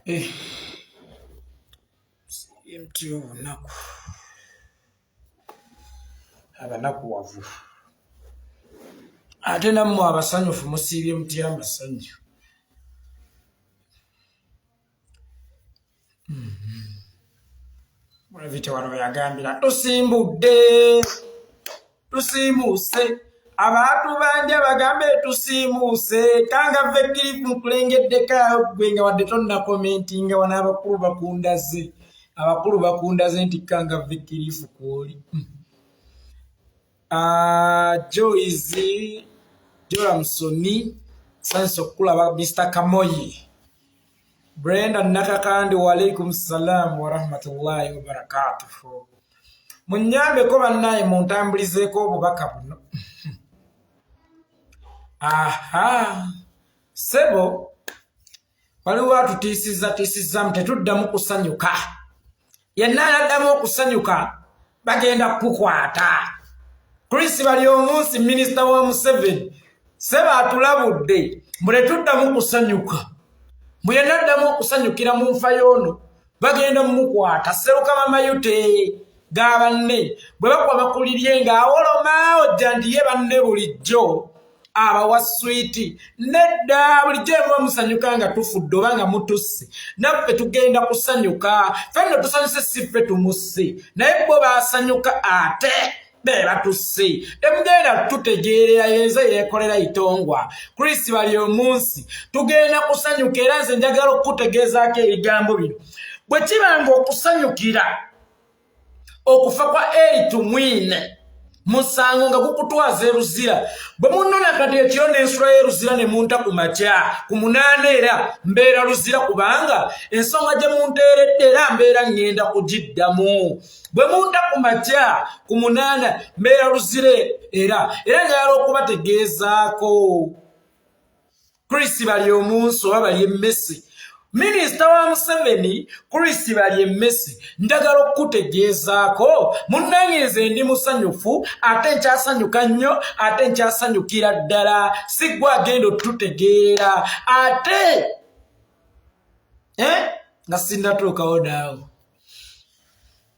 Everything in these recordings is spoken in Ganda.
Mti obunaku abanaku wavu ate nammwe abasanyufu musiibye muti amasanyu. Mulavite wano yagambira tusimbudde tusiimuuse abantu banja bagambe tusiimuuse kanga vekirifu mukulengeddeko gwe nga wadde tonna komentinga wana abakulu bakundaze nti kanga vekirifu kwoli. Joyce Joramsoni sanso okulaba Mr. Kamoyi Brenda Nakakandi wa alaikum salam wa rahmatullahi wa barakatuhu. Munyambe ko bannaye muntambulizeko obubaka buno. Sebo waliwo atutiisizza tetuddamu kusanyuka. Yenna yaddamu okusanyuka bagenda kukwata. Chris bali omunsi minisita wa Museveni sebo atulabudde muletuddamu kusanyuka. Muyenaddamu okusanyukira mu nfa y'ono bagenda mukwata Serukama Mayute gabanne bwe bakwa bakulirye ng'awoloma ojja ndi ye banne bulijjo abawa switi nedda bulijjo mwe musanyuka nga tufudde oba nga mutusse naffe tugenda kusanyuka fenno tusanyuse siffe tumusse naye bo basanyuka ate batusse temugenda tutegeerera yenze yekolera itongwa Chris bali omunsi tugenda kusanyuka era nze njagala okutegeezaako ebigambo bino bwe kibanga okusanyukira okufa kwa Tumwine musango nga gukutwaza eruzira bwe munnona kati ekiro n'ensula y'eruzira ne munta ku makya ku munaana era mbeera ruzira kubanga ensonga gye munteeredde era mbeera ngenda kugiddamu bwe munta ku makya ku munaana mbeera ruzira era njagala okubategeezaako Chris bali omunsi oba bali emmesi Minisita wa Museveni Chris bali emmesi njagala okutegeezaako munnanyize ndi musanyufu ate nkyasanyuka nnyo ate nkyasanyukira ddala sigwa agenda otutegeera ate nga sinnatuukawo naawe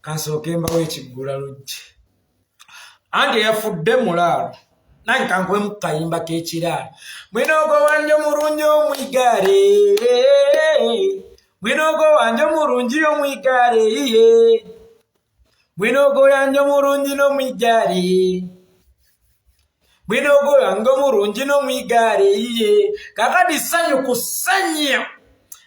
kansooke mbawo ekiggula luggi anti yafudde mulaalo nange kankwemu kukayimba k'ekiraalo mwinogo wanje omulungi omwigale mwinogo wanje omulungi omwigale mwinogo yanje omulungi n'omwigale mwinogo yange omulungi n'omwigale kakati ssanyu ku ssanyu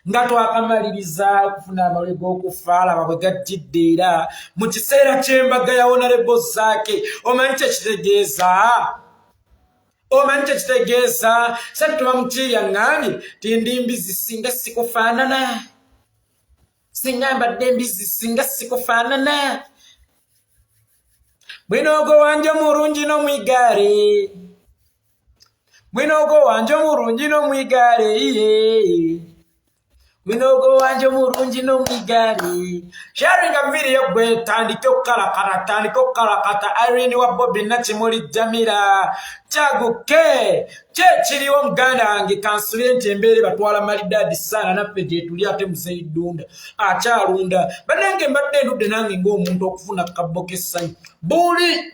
nga twakamaliriza kufuna amalwe g'okufa alaba bwe gajjidde era mu kiseera ky'embaga ya honorable zaake omanyi kyekitegeeza sattuba mukiirya ngambye tindi mbizi singa sikufaanana singa mbadde mbizi singa sikufaanana mwinogo wanje omulungi n'omwigale mwinogo wanje omulungi n'omwigale mwinogo wanje omulungi n'omwigale sharinga video gwe tandike okukalakata Irene wa Bobby Nakimuli Jamila kyaguke kyekiriwo muganda wange kansubire nti embeere batwala malidadi saana naffe gye tuli ate muzeidunda akyalunda bannange mbadde ndudde nange ng'omuntu okufuna kabbo k'essanyu buli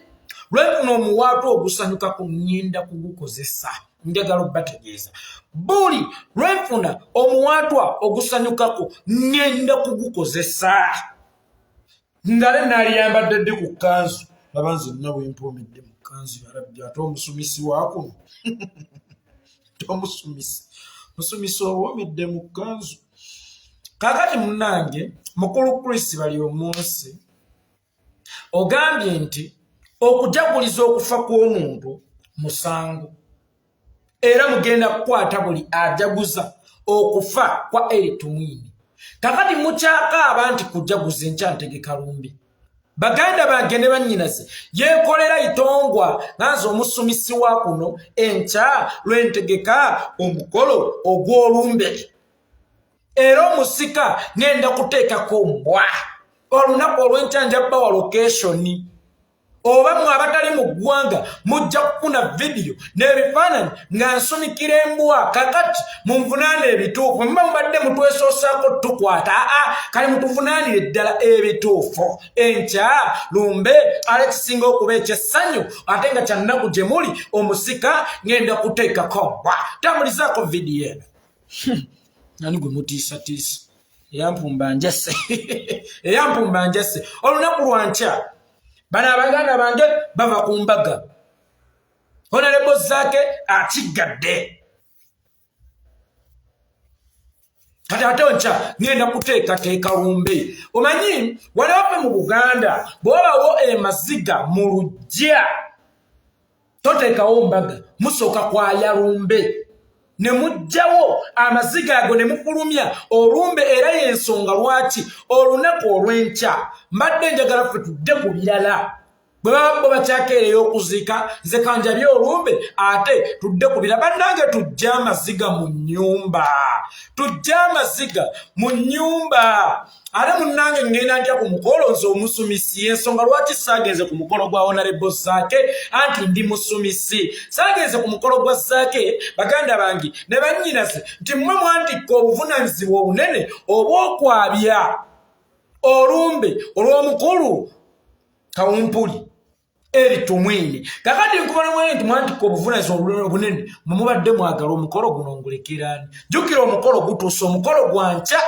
lwefuna omuwaatu ogusanyuka ku nnyenda kugukozesa njagala okubategeeza buli lwefuna omuwaatwa ogusanyukako ngenda kugukozesa ndale naliyambadde ddi ku kkanzu abanze nna bwempomedde mu kkanzu yarabbi ate omusumisi wakuno musumisi owomedde mu kkanzu kakati munnange mukulu Chris bali omunsi ogambye nti okujaguliza okufa kw'omuntu musango era mugenda kukwata buli ajaguza okufa kwa Tumwine kakati mukyakaaba nti kujaguza enkyantegeka lumbi baganda bange ne bannyinaze Yekolera itongwa nanze omusumisi wa kuno enkya lwentegeka omukolo ogw'olumbe era omusika ngenda kuteekako mbwa olunaku olw'enkya njabba wa lokationi oba mwe abatali mu ggwanga mujja kufuna vidiyo n'ebifaananyi nga nsumikira embwa kakati munvunaane ebituufu muba mubadde mutwesoosaako tukwata kale mutuvunaanire ddala ebituufu enkya lumbe ale kisinga okuba ekyessanyu ate nga kyannaku gye muli omusika ngenda kuteekako mbwa tambulizaako vidiyo eno nani gwe mutiisatiisa eyampumba njase olunaku lwankya bano abaganda bange bava ku mbaga honorable zake akiggadde kati ate nkya ngenda kuteekateeka lumbe omanyi waliwape mu Buganda bw'obawo emaziga mu luggya toteekawo mbaga musooka kwaya lumbe ne mujjawo amaziga ago ne mufulumya olumbe era y'ensonga lwaki olunaku olw'enkya mbadde njagala ffe tudde ku birala bwe baba bo bakyakeereyo okuziika nze kanjabye olumbe ate tudde ku birala bannange tujja amaziga mu nnyumba ate munnange ngenda ntya ku mukolo nze omusumisi ensonga lwaki saagenze ku mukolo gwa honorable Zaake anti ndi musumisi saagenze ku mukolo gwa Zaake baganda bange ne bannyinaze nti mmwe mwantikka obuvunaanyizibwa obunene obw'okwabya olumbe olw'omukulu Kawumpuli eri Tumwine kakati nkubona mwe nti mwantikka obuvunaanyizibwa obunene mwe mubadde mwagala omukolo guno ngulekeraani jjukira omukolo gutuuse omukolo gwa nkya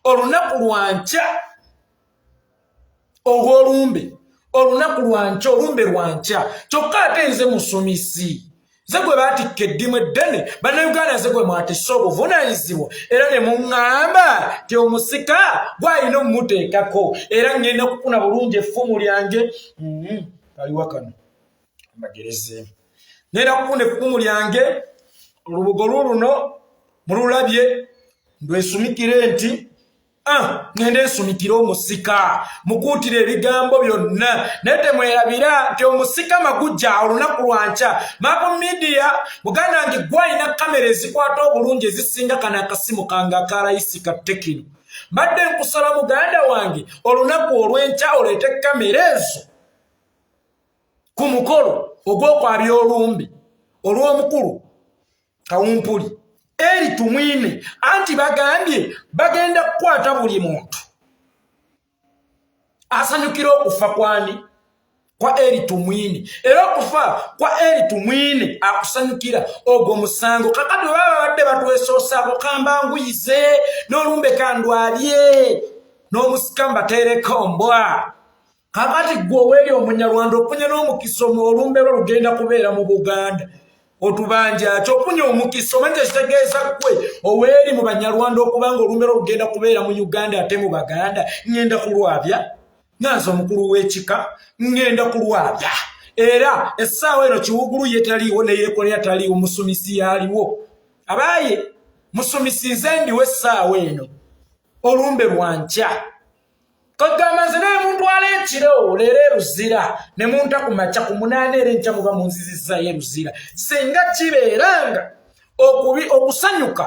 olunaku lwankya olw'olumbe olunaku lwankya olumbe lwankya kyokka ate nze musumisi nze gwe baatikka eddimu eddene bannayuganda nze gwe mwatisse obuvunaanyizibwa era ne muŋŋamba ti omusika gwalina omumuteekako era ngenda kufuna bulungi effumu lyange kaliwa kano mbagerezeemu ngenda kufuna effumu lyange olubugo luno mululabye ndwesumikire nti ngende nsumikire omusika mukuutire ebigambo byonna naye temwerabira nti omusika magujja olunaku lwankya Mapu Media muganda wange gwalina kamera ezikwata obulungi ezisinga kana akasimu kange akalayisi ka Tekino mbadde nkusaba muganda wange olunaku olw'enkya oleete kamera ezo ku mukolo ogw'okwabya olumbe olw'omukulu Kawumpuli eri Tumwine anti bagambye bagenda kukwata buli muntu asanyukira okufa kwani kwa eri Tumwine era okufa kwa eri Tumwine akusanyukira ogwo musango kakati baba badde batwesoosaako kambanguyize n'olumbe kandwalye n'omusika mbateereko mbwa kakati gwe oweeri omunyarwanda opunye n'omukisa olumbe lwo lugenda kubeera mu Buganda otubanja kyokunya omukisa omanyi kitegeeza gwe oweeri mu banyarwanda okubanga olumbe lwo lugenda kubeera mu Uganda ate mu Baganda ngenda kulwabya nanze omukulu w'ekika ngenda kulwabya era essaawa eno Kiwugulu ye taliiwo ne Yekolera taliiwo musumisi yaliwo abaaye musumisi nze ndiwo essaawa eno olumbe lwankya kagamba nze naye muntwala ekiro leero eruzira ne munta ku makya ku munaana era enkya muba munzizizzayo eruzira singa kibeeranga okusanyuka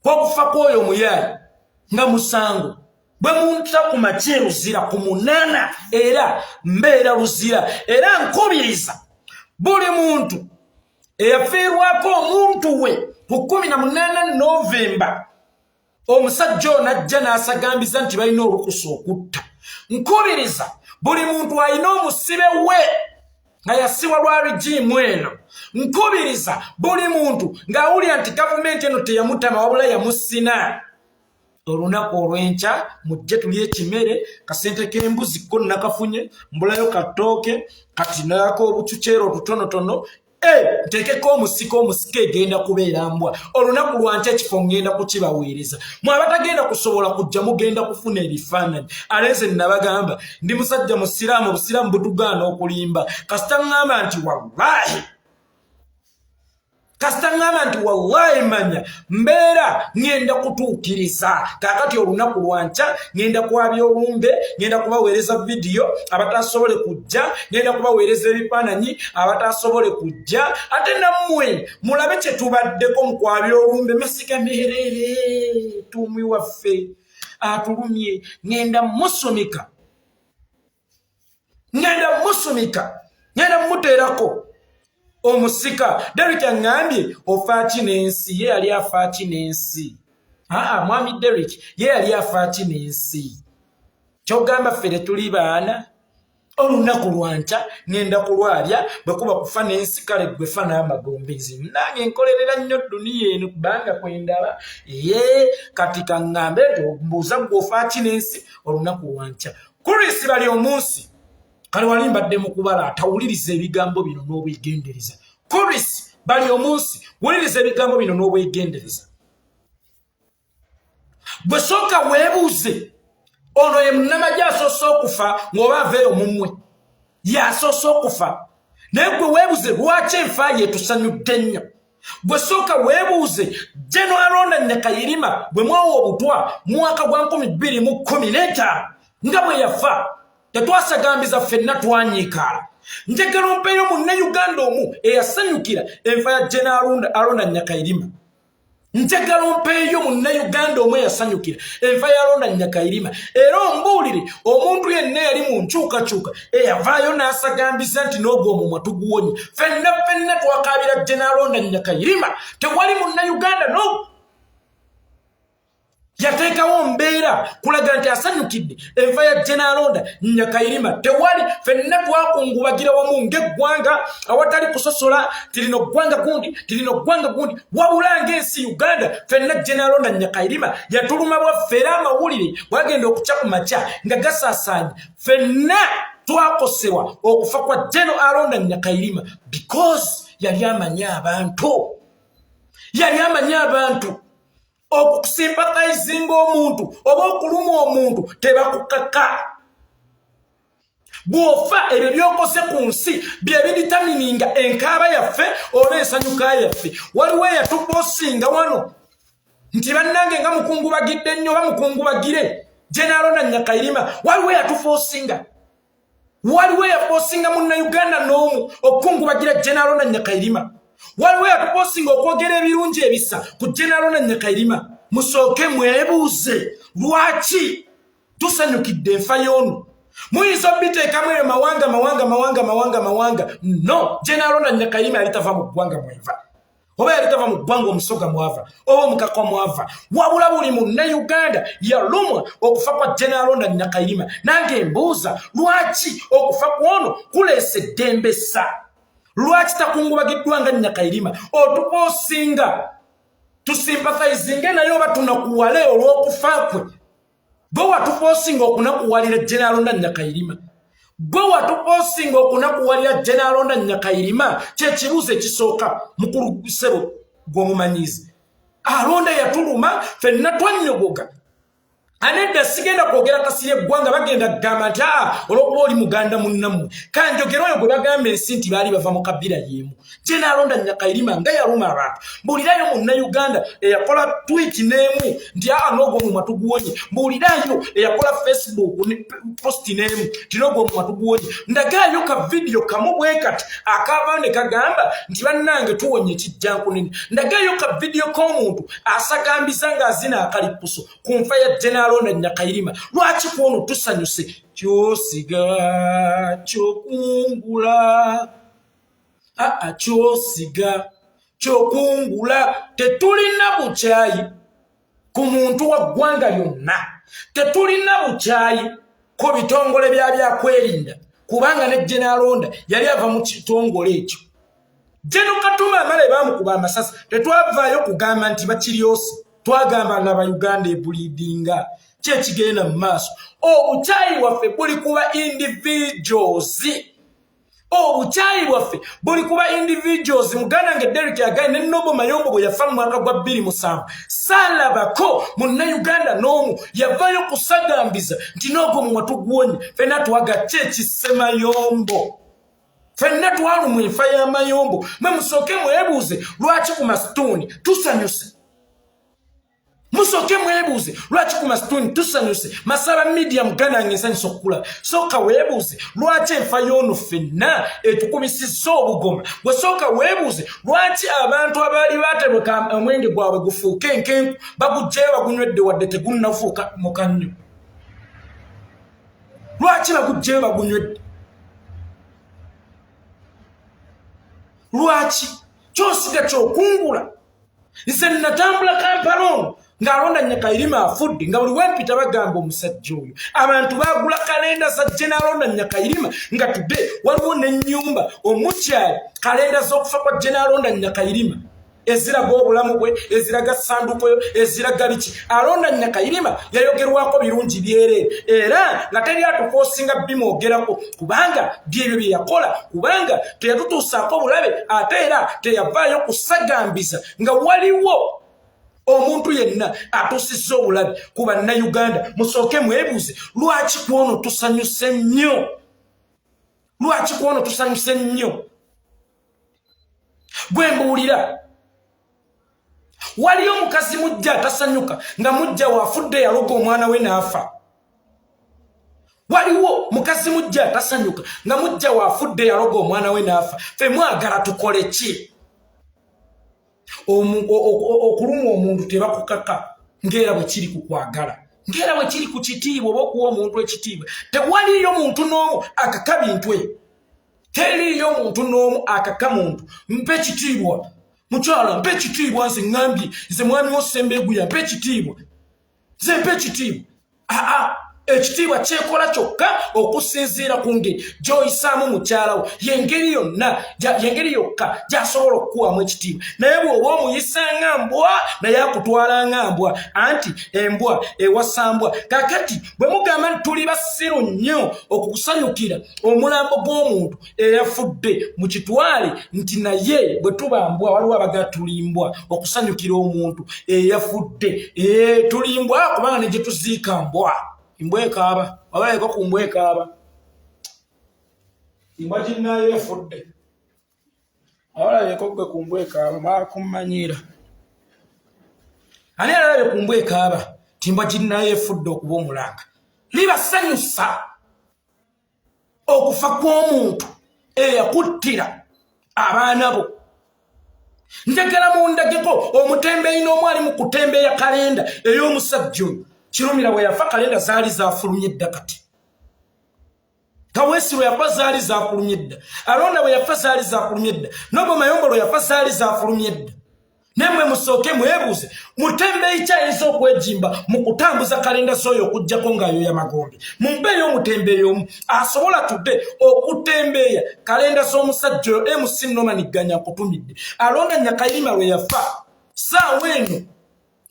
kw'okufa kw'oyo muyaayi nga musango bwe munta ku makya eruzira ku munaana era mbeera ruzira era nkubiriza buli muntu eyafiirwako omuntu we ku 18 Novemba omusajja ono ajja n'asagambiza nti balina olukusa okutta nkubiriza buli muntu alina omusibe we nga yasibwa lwa rigimu eno nkubiriza buli muntu ng'awulira nti gavumenti eno teyamutama wabula yamusina olunaku olw'enkya mujje tulye ekimere kasente k'embuzi ko nakafunye mbulayo katooke kati nako obucuceero otutonotono nteekeko omusika egenda kubeera mbwa olunaku lwankya ekifo ngenda kukibaweereza mwe abatagenda kusobola kujja mugenda kufuna ebifaananyi aleze nabagamba ndi musajja musiraamu obusiraamu butugaana okulimba kasita ŋŋamba nti wallahi manya mbeera ngenda kutuukiriza kakati olunaku lwankya ngenda kwabya olumbe ngenda kubaweereza vidiyo abatasobole kujja ngenda kubaweereza ebifaananyi abatasobole kujja ate nammwe mulabe kye tubaddeko mu kwabya olumbe masika meerere tuumi waffe atulumye ngenda musumika ngenda musumika ngenda muterako omusika Derek angambye ofaaki n'ensi ye yali afaaki n'ensi mwami Derek ye yali afaaki n'ensi kyogamba fere tuli baana olunaku lwanca ngenda kulwalya bwekuba kufa n'ensi kale gwe fa n'amagombezi nange nkolerera nnyo duniya eno kubanga kwendaba kati kaŋŋambe nti ombuuza gwe ofaaki n'ensi olunaku lwanca Chris bali omunsi kale wali mbadde mu kubala atawuliriza ebigambo bino n'obwegendereza Chris bali omunsi wuliriza ebigambo bino n'obwegendereza bwe sooka weebuuze ono ye munnamagye asoose okufa ng'oba aveeyo mumwe y'asoose okufa naye gwe weebuuze lwaki enfa yeetusanyudde nnyo gwe sooka weebuuze General Ronda Nyakayirima bwe mwawa obutwa mu mwaka gwa 2015 nga bwe yafa tetwasagambiza ffenna twanyiikaala njagala mpeeyo munnayuganda omu eyasanyukira enfa ya General Ronda Nyakayirima njagala mpeeyo munnayuganda omu eyasanyukira enfa ya Ronda Nyakayirima era ombuulire omuntu yenna yali mu nkyukakyuka eyavaayo n'asagambiza nti n'ogwo omumwa tuguwonye ffenna twakaabira General Ronda Nyakayirima tewali munnayuganda no yateekawo mbeera kulaga nti asanyukidde enfa ya General Ronda Nyakayirima tewali ffenna twakungubagira wamu ng'eggwanga awatali kusosola tirino ggwanga gundi wabula ng'ensi Uganda ffenna General Ronda Nyakayirima yatuluma bwaffe era amawulire bwagenda okuca ku makya nga gasaasaanye ffenna twakosebwa okufa kwa General Ronda Nyakayirima because yali amanyi abantu okusympathizinga omuntu oba okuluma omuntu tebakukaka bw'ofa ebyo byokose ku nsi bye biditamininga enkaaba yaffe oba ensanyuka yaffe waliwo eyatuposinga wano nti bannange nga mukungubagidde nnyo oba mukungubagire General Ronda Nyakayirima waliwo eyatuposinga waliwo eyaposinga munnayuganda n'omu okukungubagira General Ronda Nyakayirima waliwo eyatuposinga okwogera ebirungi ebisa ku General Ronda Nyakayirima musooke mwebuuze lwaki tusanyukidde enfa y'ono muyinza obiteekamu eyo mawanga no General Ronda Nyakayirima yali tava mu ggwanga mweva oba yali tava mu ggwanga omusoga mwava oba omukaka mwava wabula buli munnayuganda yalumwa okufa kwa General Ronda Nyakayirima nange mbuuza lwaki okufa kw'ono kuleese eddembesa lwaki takungubagiddwa nga Nyakayirima otuposinga tusympathizinge naye oba tunakuwale olw'okufa kwe gwe watuposinga okunakuwalira General Ronda Nyakayirima gwe watuposinga okunakuwalira General Ronda Nyakayirima kyekibuuzo ekisooka mukulu ssebo gw'omumanyizi alonda yatuluma ffenna twanyogoga anedda sigenda kwogera kasirye eggwanga bagenda kugamba nti olwokuba oli muganda munnammwe kanjogera oyo gwe bagamba ensi nti baali bava mu kabbira y'emu General Ronda Nyakayirima nga yaluma abantu mbuulirayo munnayuganda eyakola tweet n'emu nti n'ogwo omumwa tuguwonye mbuulirayo eyakola Facebook post n'emu nti n'ogwo omumwa tuguwonye ndagaayo ka vidiyo kamu bwe kati akaava ne kagamba nti bannange tuwonye kijjankunene ndagaayo ka vidiyo k'omuntu asagambiza ng'azina akalipuso ku nfa ya General Ronda Nyakayirima lwaki kwono tusanyuse kyosiga kyokungula kyosiga kyokungula tetulina bukyayi ku muntu wa ggwanga lyonna tetulina bukyayi ku bitongole byakwerinda kubanga ne General Ronda yali ava mu kitongole ekyo Jeno Katuma amale bamukuba amasasi tetwavaayo kugamba nti bakiryose twagamba n'Abayuganda ebulidinga kyekigenda mu maaso obukyayi waffe buli kuba individuals obukyayi bwaffe buli kuba individuals muganda nge Derek agaye ne Nobo Mayombo bwe yafa mu mwaka gwa 2007 salabako munnayuganda n'omu yavayo kusagambiza nti n'ogwo mu watuguwonye ffenna twagatya ekisemayombo ffenna twalumwa enfa y'amayombo mwe musooke mwebuuze lwaki ku masituuni tusanyuse musoke mwebuuze lwaki ku masituuni tusanyuse masaba media muganda wange nsanyusa okukula sooka weebuuze lwaki enfa y'ono ffenna etukubisizza obugoma gwe sooka weebuuze lwaki abantu abaali baatebeka omwenge gwabwe gufuuke enkenku bagugjeyo bagunywedde wadde tegunnafuuka mukannyo lwaki bagugjeyo bagunywedde lwaki kyosiga kyokungula nze natambula Kampala ng'alonda Nyakairima afudde nga buli wempita bagamba omusajja oyo abantu bagula kalenda za General Nyakairima nga today waliwo n'ennyumba omukyali kalenda z'okufa kwa General Nyakairima eziraga obulamu bwe eziraga sanduko yo eziraga biki alonda Nyakairima yayogerwako birungi byere era nga teri atukosinga bimwogerako kubanga byebyo bye yakola kubanga teyatutuusaako bulabe ate era teyavaayo kusagambiza nga waliwo omuntu yenna atuusizza obulabe ku bannayuganda musooke mwebuuze lwaki kwono tusanyuse nnyo lwaki kwono tusanyuse nnyo bwe mbuulira waliyo omukazi mujja atasanyuka nga mujja waafudde yaloga omwana we n'afa waliwo mukazi mujja atasanyuka nga mujja waafudde yaloga omwana we n'afa ffe mwagala tukole ki okulumwa omuntu tebakukaka ng'era bwe kiri ku kwagala ng'era bwe kiri ku kitiibwa oba okuwa omuntu ekitiibwa tewaliyo muntu n'omu akaka bintu ebyo teriyo muntu n'omu akaka muntu mpe ekitiibwa mukyala mpe ekitiibwa nze ŋŋambye nze mwami w'Ossembeeguya mpe ekitiibwa nze mpe ekitiibwa ekitiibwa kyekola kyokka okusinziira ku ngeri gy'oyisaamu mukyalawo yengeri yonna yengeri yokka gy'asobola okukuwamu ekitiibwa naye bw'oba omuyisa nga mbwa naye akutwala nga mbwa anti embwa ewasa mbwa kakati bwe mugamba nti tuli basiru nnyo okukusanyukira omulambo gw'omuntu eyafudde mu kitwale nti naye bwe tuba mbwa waliwo abaga tulimbwa okusanyukira omuntu eyafudde tulimbwa kubanga ne gye tuziika mbwa imbwa ekaaba wabayeko ku mbwa ekaaba imbwa ginnayo efudde awalabeko gwe ku mbwa ekaaba maakummanyira ani alabye ku mbwa ekaaba ti imbwa ginnayo efudde okuba omulanga libasanyusa okufa kw'omuntu eyakuttira abaana bo njagala mundageko omutembeeyi n'omwali mu kutembeeya kalenda ey'omusajja oyo kirumira bwe yafa kalenda zaali zafulumye dda kati Kaweesi yafa zaali zafulumye dda alonda bwe yafa zaali zafulumye dda Nobo Mayombolo yafa zaali zafulumye dda nemwe musooke mwebuuze mutembeeyi kyayinza okwejimba mu kutambuza kalenda z'oyo okuggyako ng'ayo y'amagombe mumbeeyo omutembeeyi omu asobola tudde okutembeeya kalenda z'omusajja oyo MC Norman Ganya akutumidde alonda Nyakairima lwe yafa saawa eno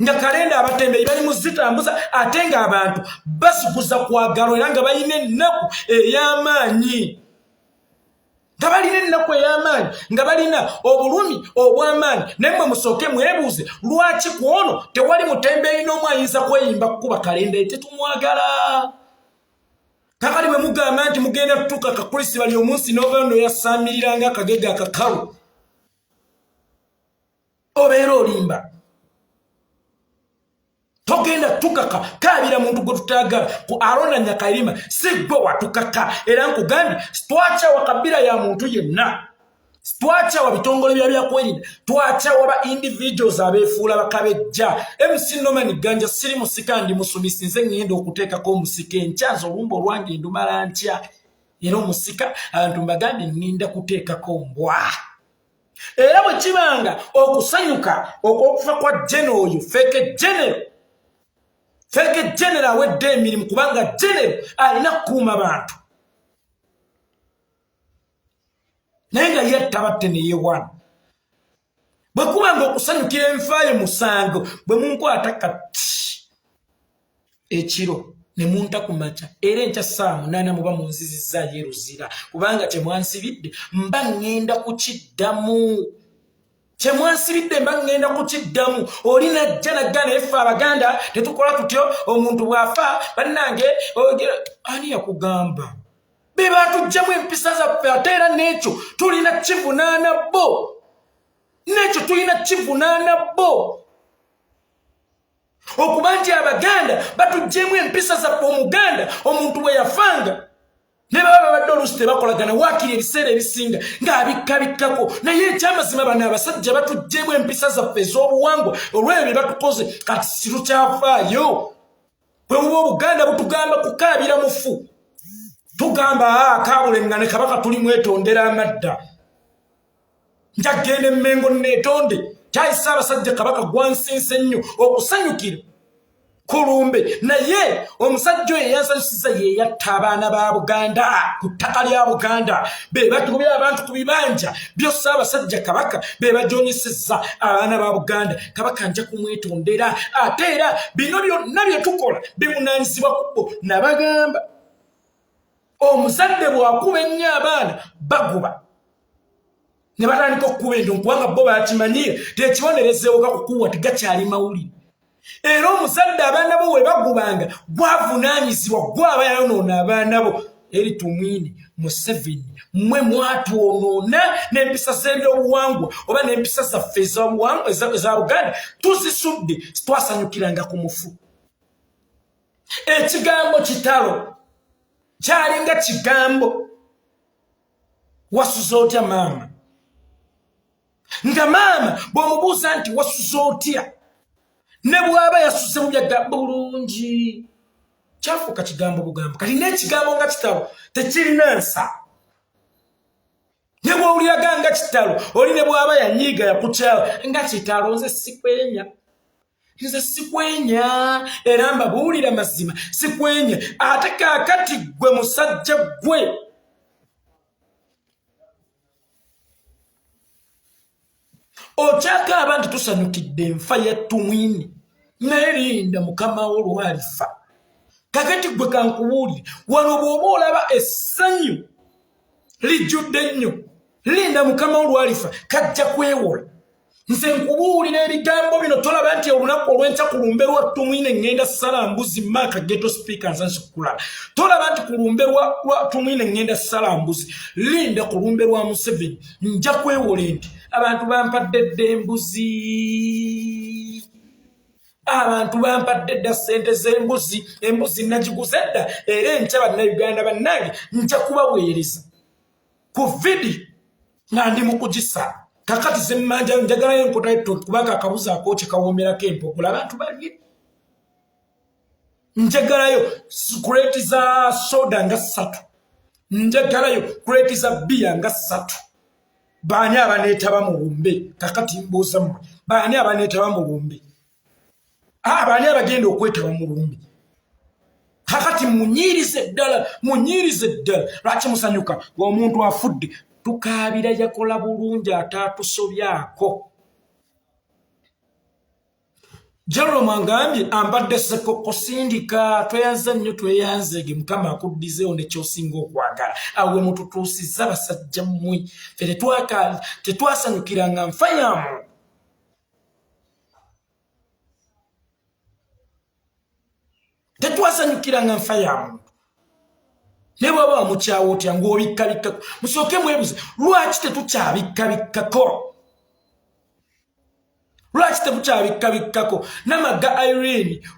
nga kalenda abatembeeyi bali muzitambuza ate nga abantu basikuza kwagalo era nga balina ennaku ey'amaanyi nga balina obulumi obw'amaanyi naye musooke mwebuuze lwaki kwono tewali mutembeeyi n'omu ayinza kweyimba kukuba kalenda tetumwagala kakali bwe mugamba nti mugenda tutuuka kakulisi bali omunsi n'obaono yasaamiriranga akagege akakalu obeera olimba togenda tukaka kabira muntu gwe tutaagala ku alonda Nyakairima si gwe watukaka era nkugambye twakyawa kabira ya muntu yenna twakyawa bitongole byakwerinda twakyawa ba individuals abeefuula bakabejja MC Norman Ganja siri musika ndi musumisi nze ngenda okuteekako omusika enkya zolumbe olwange ndumala ntya era omusika abantu mbagambye ngenda kuteekako mbwa era bwe kibanga okusanyuka okufa kwa General oyo feke General wedde emirimu kubanga General alina kukuuma bantu naye nga yettabatte neyewana bwe kubanga okusanyukira enfaayo musango bwe munkwata kati ekiro ne munta ku makya era enkya saa 8 muba munzizizaayo eruzira kubanga temwansibidde mba ngenda kukiddamu kyemwansibidde mba ngenda kukiddamu oli najja naggana effe abaganda tetukola tutyo omuntu bw'afa bannange ani yakugamba be batugjamu empisa zaffe ate era n'ekyo tulina kivunaana bo okuba nti abaganda batuggyemu empisa zaffe omuganda omuntu bwe yafanga ne baba babadde oluusi tebakolagana waakiri ebiseera ebisinga ng'abikkabikkako naye ekyamazima bano abasajja batuggyemu empisa zaffe ez'obuwangwa olw'ebyo bye batukoze kati sirukyafaayo bwe buba obuganda butugamba kukaabira mufu tugamba kaabule nga ne kabaka tuli mwetondera amadda njagende Mengo netonde kyayisa abasajja Kabaka gwansense nnyo okusanyukira kulumbe naye omusajja oyo yansanyusiza ye yatta abaana ba Buganda ku ttaka lya Buganda be batubya abantu ku bibanja byose abasajja Kabaka be bajonyesezza abaana ba Buganda Kabaka nja kumwetondera ate era bino byonna bye tukola bimunaanyizibwa kubo nabagamba omuzadde bw'akuba ennyo abaana baguba ne batandika okukuba endo kubanga bo bakimanyire tekibonerezeewo gakukuwa tegakyali mawulire era omuzadde abaana bo we bagubanga gwavunaanyizibwa gwaba yayonoona abaana bo eri Tumwine Museveni mmwe mwatwonoona n'empisa z'ebyobuwangwa oba n'empisa zaffe ez'obuwangwa eza Buganda tuzisudde twasanyukiranga ku mufu ekigambo kitalo kyalinga kigambo wasuza otya maama nga maama bw'omubuuza nti wasuza otya ne bw'aba yasuze mu byaga bulungi kyafuuka kigambo bugambo kati n'ekigambo nga kitalo tekirina nsa ne bw'owuliraga nga kitalo oli ne bw'aba yanyiiga yakukyawa nga kitalo nze sikwenya era mbabuulira mazima sikwenya ate kaakati gwe musajja gwe okyaka abantu tusanyukidde enfa ya Tumwine naye linda mukama wo lwalifa kakati gwe kankubuulire wano bw'oba olaba essanyu lijjudde nnyo linda mukama wo lwalifa kajja kwewola nze nkubuulira ebigambo bino tolaba nti olunaku olw'enkya ku lumbe lwa Tumwine ngenda ssala mbuzi maaka geto speaker nsansi kukulala tolaba nti ku lumbe lwa Tumwine ngenda ssala mbuzi linda ku lumbe lwa Museveni nja kwewola nti abantu bampadde dda embuzi abantu bampadde dda ssente z'embuzi nagiguze dda era enkya bannayuganda bannange nja kubaweereza ku vidi nga ndi mu kugisa kakati zemmanja njagalayo enkotayo kubanga akabuzi akooki kawoomerako empogola abantu balye njagalayo kureti za soda nga 3 njagalayo kureti za bia nga 3 baani abaneetaba mu lumbe kakati mbuuza mmwe baani abaneetaba mu lumbe baani abagenda okwetaba mu lumbe kakati munyirize ddala lwaki musanyuka ng'omuntu afudde tukaabira yakola bulungi ataatusobyako General Mangambye ambadde sekoko sindika tweyanze nnyo tweyanzege mukama akuddizeewo ne kyosinga okwagala awe mututuusizza basajja mmwe ffe tetwasanyukiranga nfa yamu tetwasanyukiranga nfa yamu ne bw'oba wamukyawo otya ng'obikkabikkako musooke mwebuze lwaki tetukyabikkabikkako lwaki tetukyabikkabikkako namaga Irene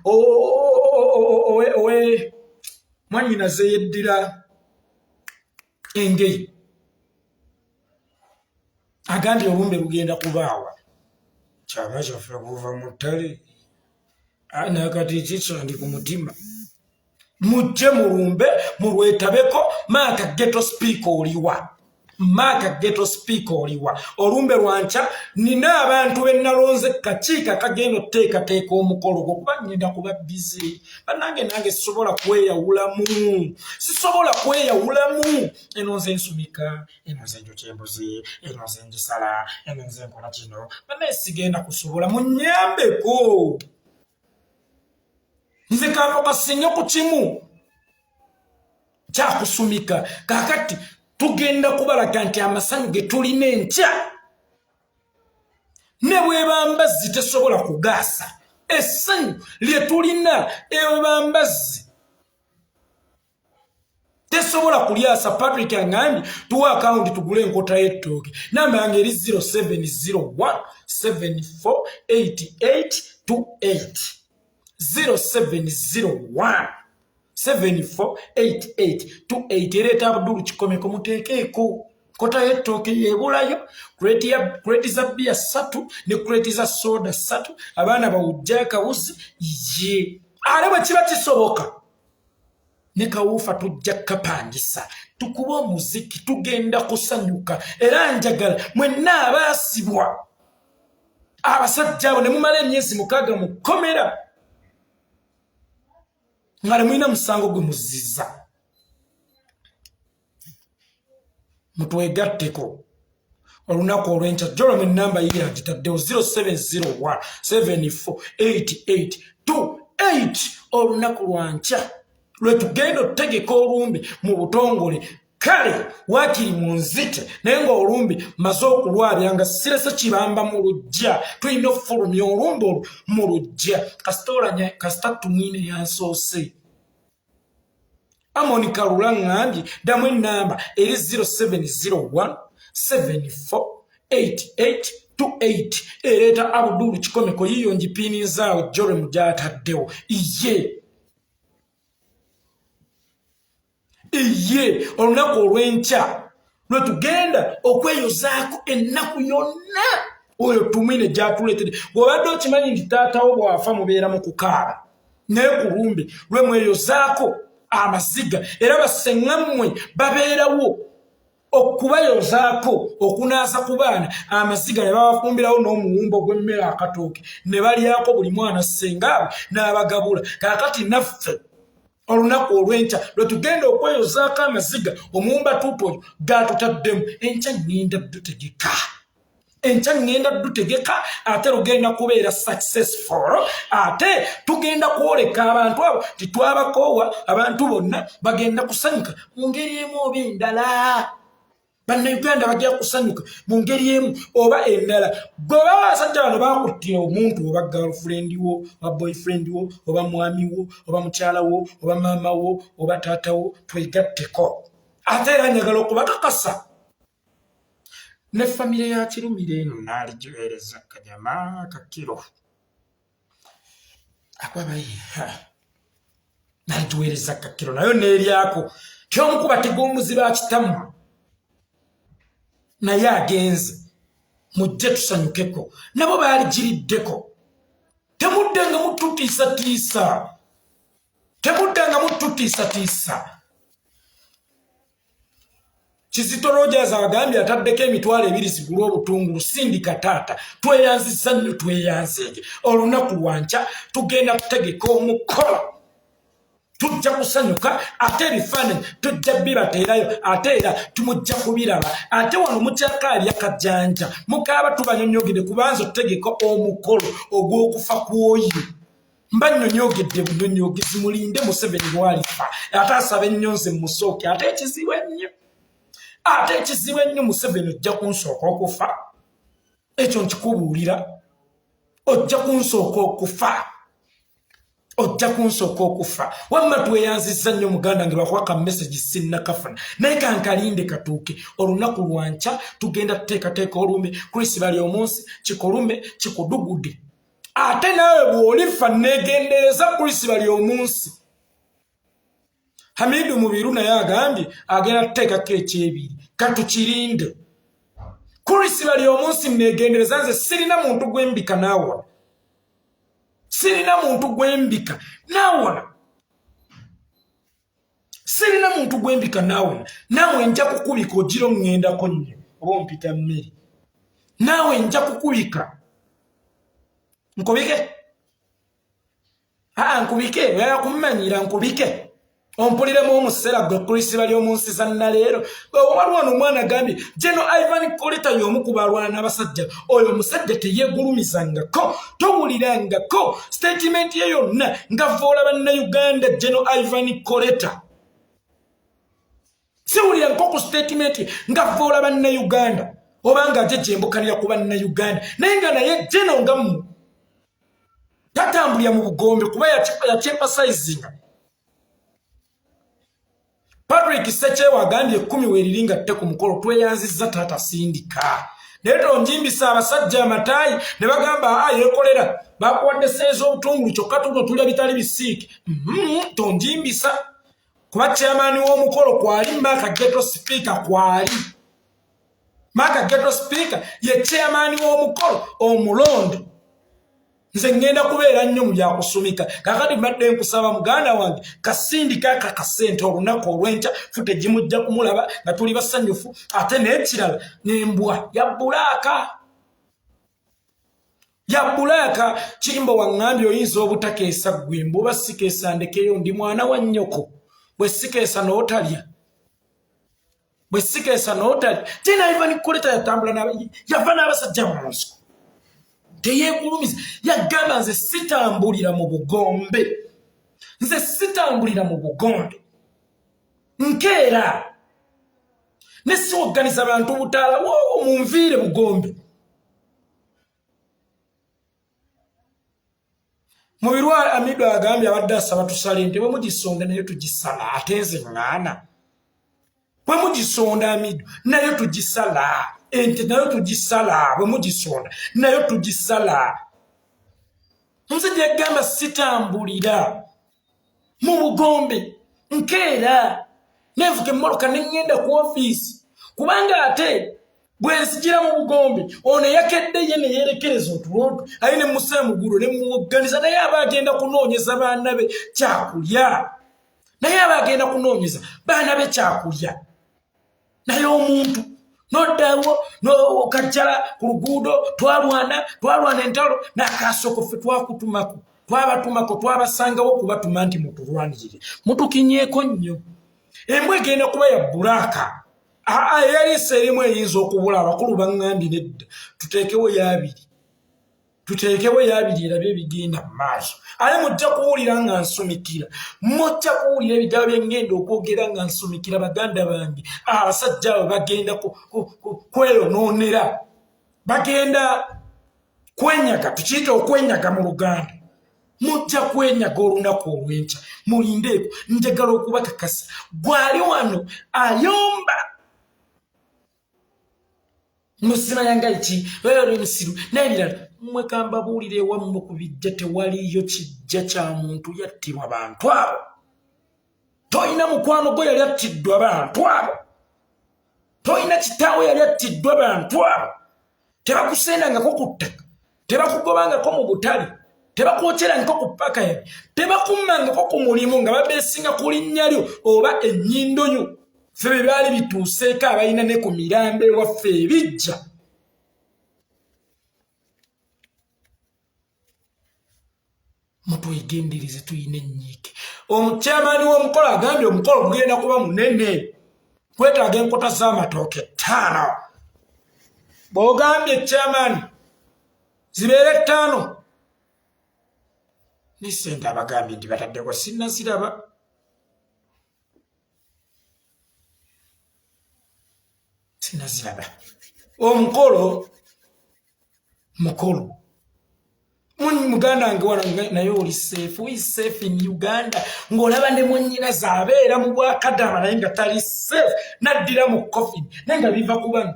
mwanyina zeyeddira engeri agambye olumbe lugenda kubaawa kyama kyaffe kuva mu ttale nakati kikyo ndi ku mutima mujje mulumbe mulwetabeko maaka geto speaker oliwa olumbe lwanca nina abantu bennalonze kakiika kagenda okuteekateeka omukolo gwo kuba ngenda kuba bizi bannange nange sisobola kweyawulamu eno nze nsumika eno nze njokya embuzi eno nze ngisala eno nze nkola kino bannaye sigenda kusobola munyambeko nze kanfokasinye ku kimu kyakusumika kakati tugenda kubalaga nti amasanyu ge tulina enkya ne bwebambazzi tesobola kugaasa essanyu lye tulina ebambazzi tesobola kulyasa Patrick angambye tuwa akawunti tugule enkota y'ettooke namba yange eri 0701 748828 0701 748828 ereeta Abdul Kikomeko muteekeeko kota y'ettooke yeebulayo kureti za bia 3 ne kureti za soda 3 abaana bawujja akawuzi ye ale bwe kiba kisoboka ne kawuufa tujja kapangisa tukuba omuziki tugenda kusanyuka era njagala mwenna abaasibwa abasajja abo ne mumala emyezi 6 mu kkomera nga ne mulina musango gwe muzizza mutwegatteko olunaku olw'enkya jolome ennamba yiri agitaddewo 0701 748828 olunaku lwa nkya lwe tugenda otutegeka olumbe mu butongole kale waakiri mu nzite naye ng'olumbe maze okulwabya nga sirese kibamba mu lujja tulina okufulumya olumbe olwo mu lujja kasita tumwine yansoose Amoni Kalula ngambye damu ennamba eri 0701 748828 ereeta Abdul Kikomeko yiyo njipinizaawo jole mujataddewo iye olunaku olw'enkya lwe tugenda okweyozaako ennaku yonna oyo tumwine gyatuleetedde bw'obadde okimanyi nti taatawo bw'afa mubeera mu kukaaba naye ku lumbe lwe mweyozaako amaziga era basseŋŋammwe babeerawo okubayozaako okunaasa ku baana amaziga ne babafumbirawo n'omuwumbo gw'emmere akatooke ne balyako buli mwana ssengaabwe n'abagabula kaakati naffe olunaku olw'enkya lwe tugenda okweyozaako amaziga omuwumba tuutu oyo gaatutaddemu enkya ŋŋenda dutegeka ate lugenda kubeera successful ate tugenda kwoleka abantu abo titwabakoowa abantu bonna bagenda kusanyuka mu ngeri emu oba endala bannayuganda bajja kusanyuka mu ngeri emu oba endala goba abasajja bano bakuttira omuntu oba girlfriend wo oba boyfriend wo oba mwami wo oba mukyala wo oba maama wo oba taata wo twegatteko ate era njagala okubakakasa ne famire ya Kirumire eno naaligiweereza kanyama kakiro akwabayiha naaligiweereza kakiro nayo neeryako tyomukuba teg'omuziba akitamu naye agenze mujje tusanyukeko nabo baaligiriddeko temuddenga mututiisatiisa Kizito Rogers abagambye ataddeko emitwalo 2 zigulwa obutungulu sindika taata tweyanzizza nnyo tweyanzeege olunaku lwa nkya tugenda kutegeka omukolo tujja kusanyuka ate ebifaananyi tujja bibateerayo ate era tumujja kubiraba ate wano mukyakaalya kajjanja mukaaba tubanyonyogedde kubanza otutegeka omukolo ogw'okufa kw'oyo mbanyonyogedde bunyonyogizi mulinde Museveni bwalifa ate asaba ennyo nze musooke ate ekizibu ennyo Museveni ojja kunsooka okufa ekyo nkikubuulira ojja kunsooka okufa wamma tweyanzizza nnyo muganda nge bakwaka message sinnakafuna naye kankalinde katuuke olunaku lwa nkya tugenda tuteekateeka olumbe Chris bali omunsi kikolume kikudugudde ate naawe bw'olifa neegendereza Chris bali omunsi Hamidu Mubiru naye agambye agenda tuteekako ekyebiri katukirinde Chris bali omunsi neegendereza nze sirina muntu gwembika naawona naawe nja kukubika ogiro ŋŋendako nnyo oba ompita mmere naawe nja kukubika nkubike nkubike oyala kummanyira nkubike ompuliremu omuseera gwe Chris bali omunsi zannaleero waliwo omwana agambye General Ivan Koleta y'omu ku balwana n'abasajja oyo omusajja teyeegulumizangako towulirangako statement ye yonna ngavoola bannayuganda General Ivan Koleta siwulira nko ku statement ngavoola bannayuganda obanga ate gyembukanira ku bannayuganda naye nga naye General ngamu tatambulira mu bugombe kuba yakyemphasizinga Patrick Sechewa agambye 10 weeriringa tte ku mukolo tweyanzizza taata sindika naye tonjimbisa abasajja amataayi ne bagamba Yekolera bakuwadde seezo obutungulu kyokka tuno tulya bitali bisiike tonjimbisa kuba chairman w'omukolo kwali Maka Ghetto Speaker Maka Ghetto Speaker ye chairman w'omukolo omulondo nze ngenda kubeera nnyo mu byakusumika kakati mbadde nkusaba muganda wange kasindika akakasente olunaku olw'enkya fute gimujja kumulaba nga tuli basanyufu ate n'ekirala n'embwa ya bulaaka Kimbo waŋŋambye oyinza obutakeesa gwemba oba sikeesa ndekeyo ndi mwana wa nnyoko bwe sikeesa n'otalya tena iva nikoleta yatambula yava n'abasajja mu nsiko teyeegulumiza yagamba nze sitambulira mu bugombe nkeera ne siwogganiza abantu butaala munviire bugombe mu birwa Amido agambye abadde asaba tusale ente bwe mugisonda naye tugisala ate nze ŋŋaana bwe mugisonda Amido naye tugisala ente nayo tugisala bwe mugisonda nayo tugisala omusajja yagamba sitambulira mu bugombe nkeera nevuga emmoloka neŋŋenda ku ofiisi kubanga ate bwe nsigira mu bugombe ono yakedde ye ne yeerekereza otulootu aye ne musa mugulu ne muwogganiza naye aba agenda kunoonyeza baana be kyakulya naye omuntu n'oddawo n'okajjala ku luguudo twalwana entalo n'akaasoko ffe twabatumako twabasangawo okubatuma nti mutulwanirire mutukinyeeko nnyo embwa egenda kuba ya bulaaka eyaliisa erimu eyinza okubula abakulu baŋŋambye nedda tuteekewo yaabiri erabe ebigenda mu maaso ale mujja kuwulira nga nsumikira mujja kuwulira ebigabo byengenda okwogera nga nsumikira baganda bange abasajja abo bagenda kweyonoonera bagenda kwenyaga tukiyita okwenyaga mu Luganda mujja kwenyaga olunaku olw'enkya mulindeeko njagala okubakakasa gwali wano ayomba musima yangaiki weero musiru n'ebirala mmwe kambabuulire ewammwe ku bijja tewaliyo kijja kya muntu yattibwa bantu abo toyina mukwano gwe yali attiddwa bantu abo toyina kitaawe yali attiddwa bantu abo tebakusendangako ku ttaka tebakugobangako mu butale tebakwokyerangako ku ppaka yabi tebakummangako ku mulimu nga babeesinga ku linnya lyo oba ennyindo yo ffe bye byali bituuseeko abalina ne ku mirambo ewaffe ebijja mutwegendereze tuyina ennyiike omukyamaani w'omukolo agambye omukolo gugenda kuba munene kwetaaga enkota z'amatooke 5 bw'ogambye ekyamaani zibeere 5 n'essente abagambye nti bataddeko sinnaziraba omukolo mukulu muganda wange wano naye oli seefu in Uganda ng'olaba ne mwennyina zaabeera mu bwakadama naye nga tali seefu naddira mu coffin naye nga biva ku bano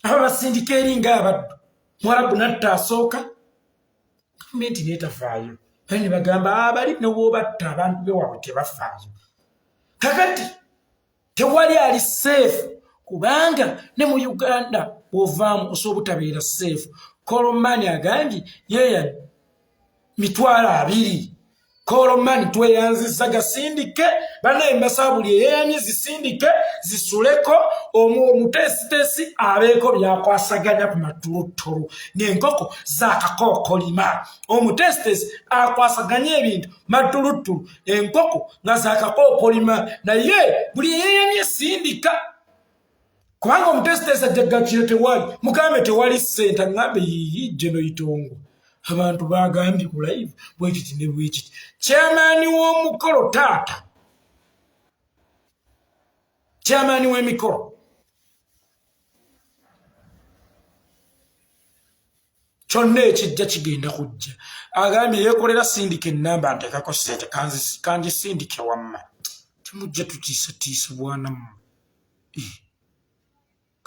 aba basindika eringa abaddu mwarabu natta asooka gavumenti neetafaayo naye ne bagamba abali newoobatta abantu bewaabwe tebafaayo kakati tewali ali seefu kubanga ne mu Uganda bw'ovaamu osobola obutabeera seefu Kolomani agambye yeya 200 Kolomani tweyanziza gasindike banaye mbasaba buli eyeyamye zisindike zisuleko omutesitesi abeeko byakwasaganya ku matulutulu ng'enkoko zaakakookolima omutesitesi akwasaganya ebintu matulutulu enkoko nga zaakakookolima naye buli eyeyamye sindika kubanga omutesitesi ajjagakire tewali mugambe tewali ssente aŋŋambe yiyi no itongo abantu bagambye ku live bwekiti ne bwekiti kyamaani w'omukolo taata kyamaani w'emikolo kyonna ekijja kigenda kujja agambye yekolera sindika ennamba nteekako ssente kangisindike wamma timujja tutiisatiisibwanamu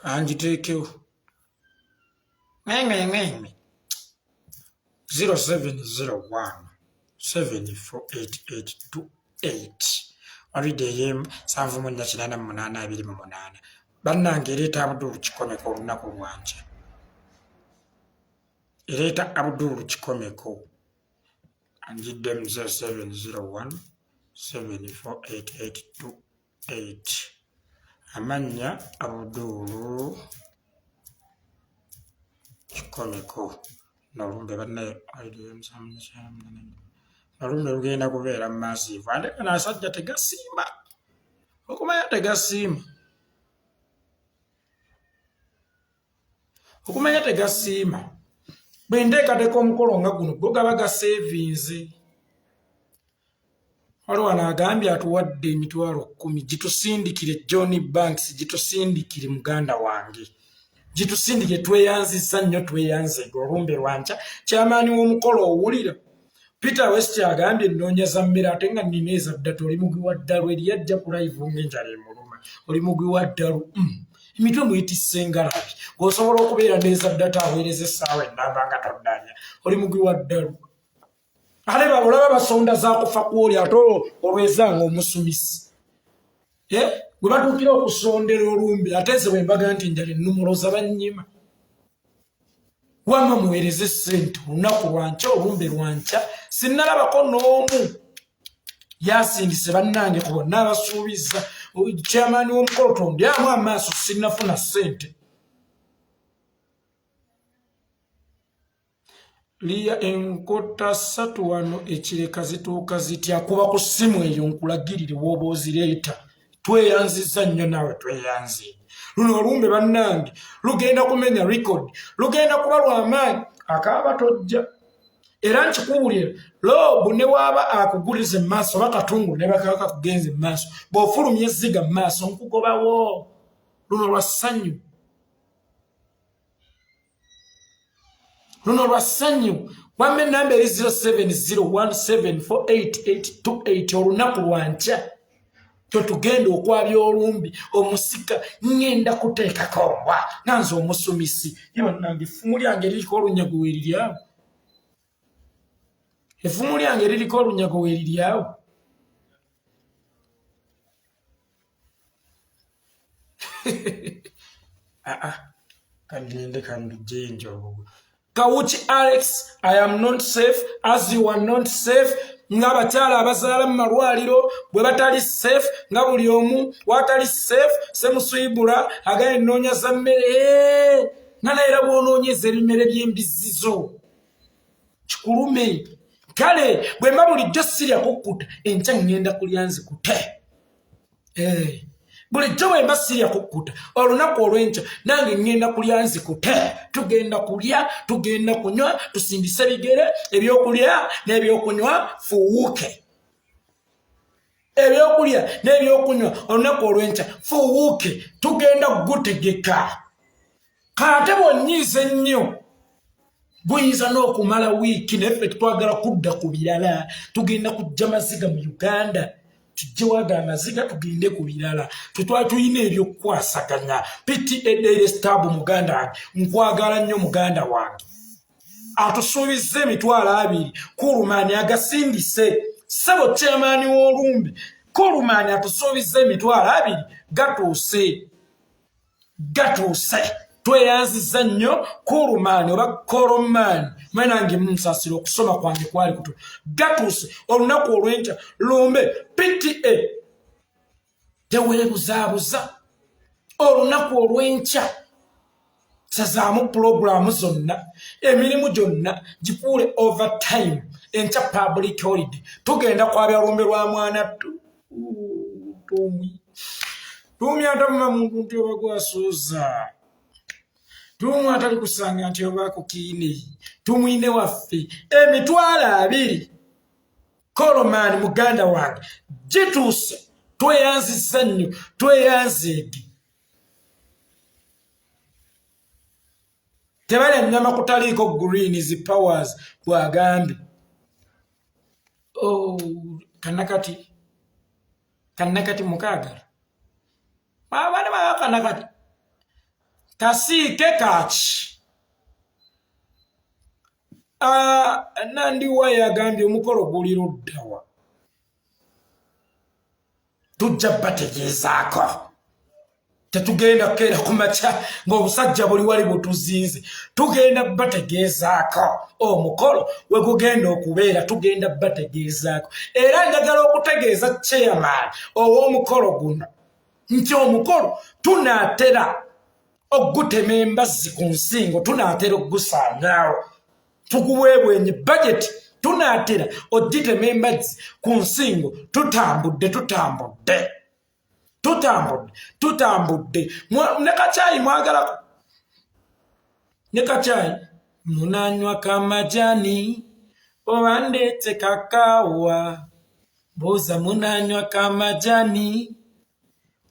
kanjiteekewo 0701 748828 walidde ey'emu 78828 bannange ereeta Abdul kikomeko olunaku lwanje Ereta Abdul Chikomeko and give them 701 7488828. Amanya Abdul Chikomeko. Nolumbe banne IDM samne. Nolumbe ugenda kubeera massive. Ande kana asajja tegasimba. Okumanya tegasimba. Okumanya tegasimba. Bwe nteekateka omukolo nga guno go gaba ga savings. Waliwo agambye atuwadde emitwalo 10 gitusindikire John Banks gitusindikire muganda wange. Gitusindikire tweyanzizza nnyo tweyanze olumbe lwanca kyamaani w'omukolo owulira. Peter West agambye nnoonyeza mmere ate nga nnina ezaddatu oli mugwi wa ddalu eri yajja ku live ng'enjala emuluma oli mugwi wa ddalu emitwe mwetisse ngalabi ng'osobola okubeera n'ezaddatu aweereza essaawa ennamba nga toddanya oli mugwi wa ddalu ate olaba basonda zakufa kwoli ate olwezanga omusumisi bwe batuukira okusondera olumbe ate ze bwe mbaga nti njala ennumuloza bannyima wamma muweereze ssente olunaku lwanca olumbe lwanca sinnalabako n'omu yasindise bannange ku bonna abasuubiza kyamaani w'omukolo tondyamu amaaso sinnafuna ssente. Liya enkota ssatu wano ekireka zituuka zitya kuba ku ssimu eyo nkulagirire w'oba ozireeta tweyanziza nnyo naawe tweyanze. Luno olumbe bannange lugenda kumenya record lugenda kuba lw'amaanyi akaaba tojja era nkikuwulira loobu ne waaba akuguliza emmaaso oba katungulu ne bakaka kugenza emmaaso bw'ofulumya ezziga mu maaso nkugobawo. Luno lwa ssanyu wamma ennamba eri 0701748828 olunaku lwanca totugenda okwabya olumbi omusika ngenda kuteekako ombwa nanze omusumisi yebannange effumu lyange liriko olunyago weeriryawo effumu lyange liriko olunyago weeriryawo kagende kambijjenjo Kawuchi Alex, I am not safe as you are not safe. Nga bakyala abazaala mu malwaliro bwe batali safe nga buli omu watali safe semuswibula agaye nnoonya za mmere nga naye era bw'onoonyeza ebimere by'embizizo kikulume. Kale bwe mba bulijjo sirya kukkuta enkya ŋŋenda kulya nzikute. Bulijjo bwe mba sirya kukkuta olunaku olw'enkya nange ŋŋenda kulya nzikute. Tugenda kulya tugenda kunywa tusindise bigere ebyokulya n'ebyokunywa fuuwuke. Ebyokulya n'ebyokunywa olunaku olw'enkya fuuwuke tugenda kugutegeka. Kate bw'onnyiiza ennyo buyinza n'okumala wiiki naffe twagala kudda ku birala tugenda kujja maziga mu Uganda tujje waga amaziga tugende ku birala tutwala tuyina ebyokukwasaganya PTA Daily Stab muganda wange nkwagala nnyo muganda wange atusuubizza emitwalo 2 Kurumani agasindise ssebo kyamaani w'olumbi Kurumani atusuubizza emitwalo 2 gatuuse tweyanziza nnyo Kurumani oba Koromani mwenange munsasira okusoma kwange kwali kuto gatuuse olunaku olw'enkya lumbe PTA teweebuzaabuza olunaku olw'enkya sazaamu pulogulaamu zonna emirimu gyonna gifuule overtime enkya public holiday tugenda kwabya lumbe lwa mwana Tumwine atamuma muntu nti oba gwasuuza Tumu atali kusanga nti oba kukiine Tumwine waffe emitwalo 2 Koromani muganda wange gituuse tweyanziza nnyo tweyanzeege tebali ennyama kutaliiko greens powers bwagambye kannakati mukaagala abana baba kannakati kasiike kaki Nandiwa yagambye omukolo guli luddawa tujja bategeezaako tetugenda kera kumacha ng'obusajja buli wali butuzinze tugenda bategezaako omukolo we gugenda okubeera tugenda bategezaako era njagala okutegeeza chairman ow'omukolo guno nti omukolo tunaatera ogutema embazzi ku nsingo tunaatera ogusaanyaawo tuguweebwenye budget tunaatera ogitema embazzi ku nsingo tutambudde ne kacaayi mwagalako ne kacaayi munanywa kamajani oba ndeete kakaawa mbuuza munanywa kamajani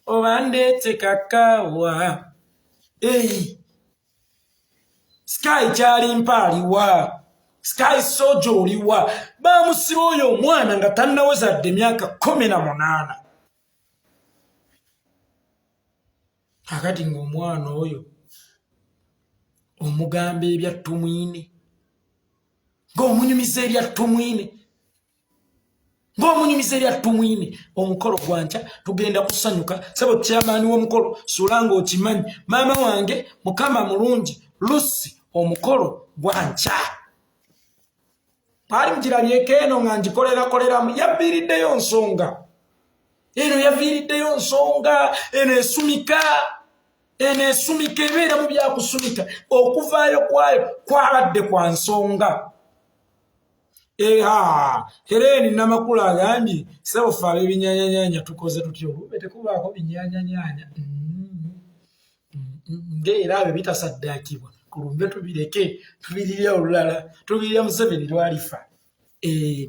oba ndeete kakaawa Sky kyali mpaaliwa Sky soja oliwa bamusiba oyo omwana nga tannawezadde emyaka 18 akati ng'omwana oyo omugamba ebya Tumwine ng'omunyumiza erya Tumwine omukolo gwanca tugenda kusanyuka sebo chairman w'omukolo sulanga okimanyi maama wange mukama mulungi Lucy omukolo gwanca ali mugirabyeko eno nga ngikolerakoleramu yaviiriddeyo nsonga eno esumika ebeera mu byakusumika okuvaayo kwayo kwabadde kwa nsonga Hereni namakulu agambye sebo fe ab'ebinyanyanyanya tukoze tutyo olumbe tekubaako binyanyanyanya ng'era abyo bitasaddaakibwa ku lumbe tubireke tubirirya olulala tubirya Museveni lwalifa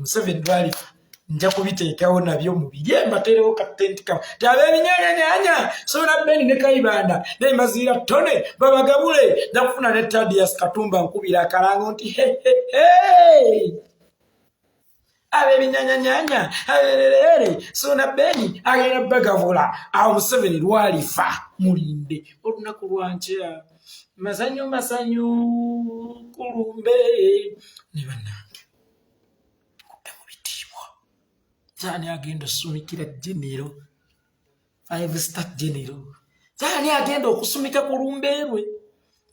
Museveni lwalifa nja kubiteekawo nabyo mubirye mbaterewo katenti kamu ti ab'ebinyanyanyanya Sona Beni ne Kayibanda ne Maziira Tone babagabule nja kufuna ne Thaddeus Katumba nkubira akalango nti ab'ebinyanyanyanya Sona Beni agenda bagavula awo Museveni lwalifa mulinde olunaku lwankya masanyu kulumbe ne bannange kudda mu bitiibwa zaani agenda okusumikira genero 5-star genero zaani agenda okusumika ku lumbe lwe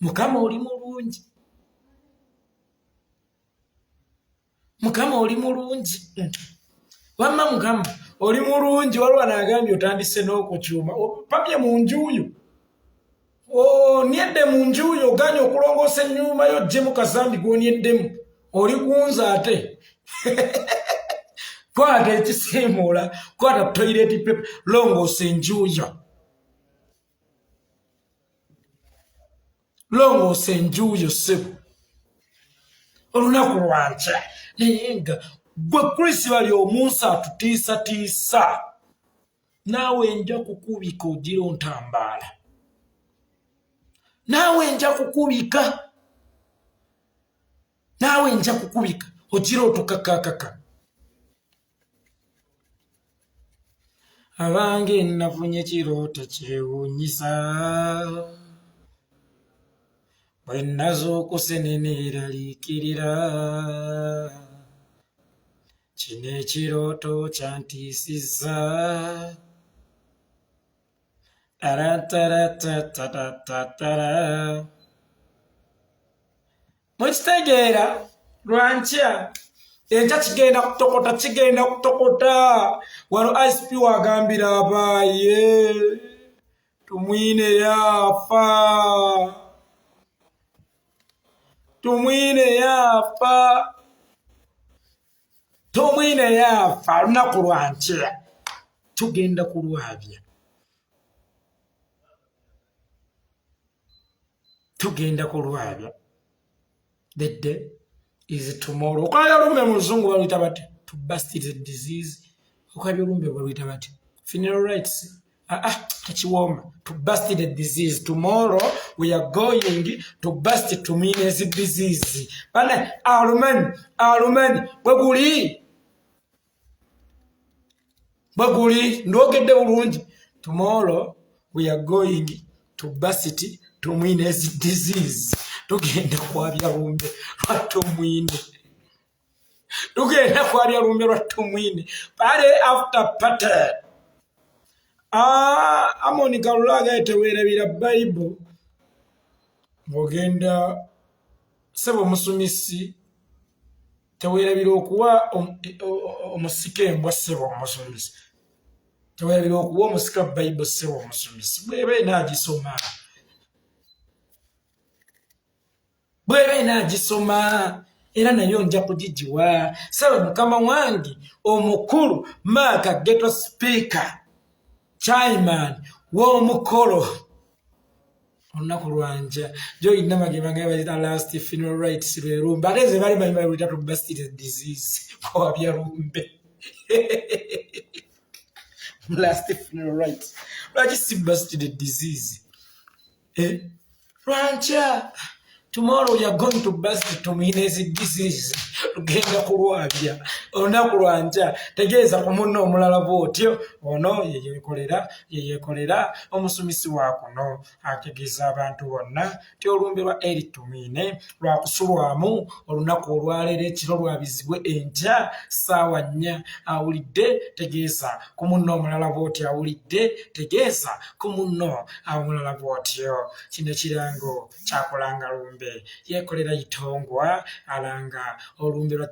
mukama oli mulungi wamma mukama oli mulungi waliwo naagambye otandise n'okukyuma opamye mu njuuyo onyedde mu njuuyo oganye okulongoosa ennyuma yo gye mu kasambi gw'onyeddemu oli gunza ate kwata ekisiimuula kwata toilet paper longoosa enjuuyo sebo olunaku lwankya naye nga gwe Chris bali omunsi atutiisatiisa naawe nja kukubika ogira ontambaala naawe nja kukubika ogira otukakakaka abange nafunye kirooto kyewuunyisa bwe nazo okusenene eraliikirira kino ekirooto kyantiisizza tarataratatatatatara mukitegeera lwankya enkya kigenda kutokota wano ICP wagambira abaaye Tumwine yafa lunaku lwankya tugenda kulwabya the day is tomorrow okwabya olumbe mu luzungu baluyita bati to bust the disease okwabya olumbe baluyita bati funeral rites takiwooma to bust the disease tomorrow we are going to bust Tumwine's disease bane alumani bweguli ndogedde bulungi tomorrow we are going to bust Tumwine's disease tugenda kwabya lumbe lwa Tumwine pale after party Amoni Kalulaga teweerabira Bible ng'ogenda sebo musumisi teweerabira okuwa omusika embwa sebo omusumisi teweerabira okuwa omusika Bible sebo omusumisi bw'eba enaagisoma era nayo nja kugigiwa sebo mukama wange omukulu Maaka Ghetto Speaker Chairman w'omukolo olunaku lwanja gy'olina magema nga bazita last funeral rites lwe lumbe ate ze bali bayita to busted disease kwabya lumbe last funeral rites lwaki si busted disease lwanja tomorrow you are going to bust Tumwine disease lugenda kulwabya olunaku lwanja tegeeza ku munno omulala bw'otyo ono yeyekolera omusumisi wa kuno ategeeza abantu bonna ti olumbe lwa Tumwine lwakusulwamu olunaku olwaleero ekiro lwabizibwe enkya ssaawa 4 awulidde tegeeza ku munno omulala bw'otyo awulidde tegeeza ku munno omulala bw'otyo kino kirango kyakulanga lumbe Yekolera itongwa alanga olumbe lwa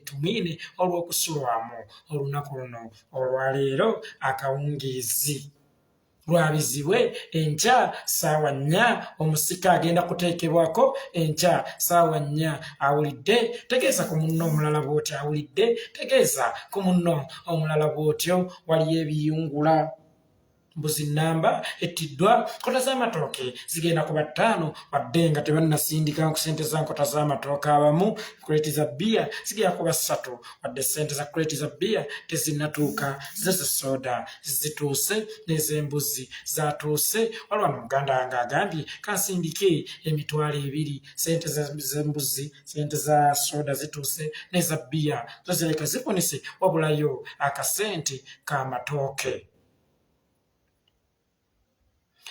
Tumwine olw'okusulwamu olunaku luno olwaleero akawungeezi lwabizibwe enkya ssaawa 4 omusika agenda kuteekebwako enkya ssaawa 4 awulidde tegeeza ku munno omulala bw'otyo awulidde tegeeza ku munno omulala bw'otyo waliyo ebiyungula mbuzi namba ettiddwa nkota z'amatooke zigenda kuba 5 wadde nga tebannasindika ku ssente za nkota z'amatooke abamu kuleeti za bbiya zigenda kuba 3 wadde ssente za kuleeti za bbiya tezinnatuuka zeza soda zituuse n'ez'embuzi zatuuse waliwo muganda wange agambye kansindike emitwalo 2 ssente z'embuzi ssente za soda zituuse n'eza bbiya zo zireka zifunise wabulayo akasente k'amatooke.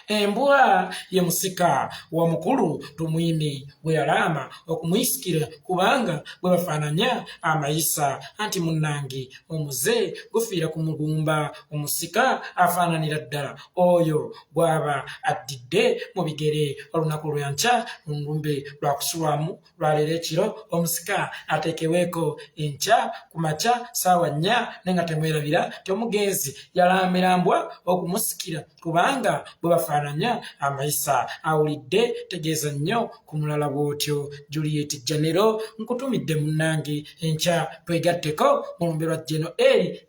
Embwa ye musika wa mukulu Tumwine bwe yalaama okumuyisikira kubanga bwe bafaananya amayisa anti munnange omuze gufiira ku mugumba omusika afaananira ddala oyo bw'aba addidde mu bigere olunaku lwankya lumbe lwakusulwamu lwaleero ekiro omusika ateekeweeko enkya ku makya ssaawa 4 naye nga temwerabira ti omugenzi yalaamira mbwa okumusikira kubanga bwe bafaananya amayisa awulidde tegeeza nnyo ku mulala bw'otyo Juliet Janero nkutumidde munnange enkya twegatteko mu lumbe lwa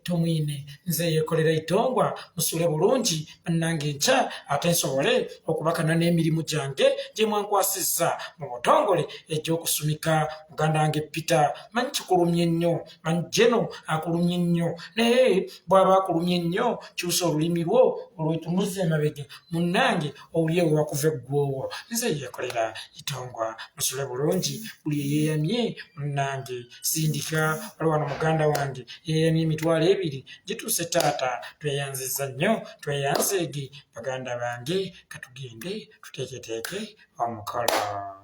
Tumwine nze Yekolera itongwa musule bulungi bannange enkya ate nsobole okubakana n'emirimu gyange gye mwankwasizza mu butongole egy'okusumika muganda wange Peter manyi kikulumye nnyo manyi Jeno akulumye nnyo naye bw'aba akulumye nnyo kyusa olulimi lwo olwetunuza emabega munnange owulye we wakuva eggwoowo nze Yekolera itongwa musule bulungi buli eyeeyamye munnange sindika wali wano muganda wange yeeyamye emitwalo 2 gituuse taata tweyanziza nnyo tweyanzeege baganda bange katugende tuteeketeeke omukolo.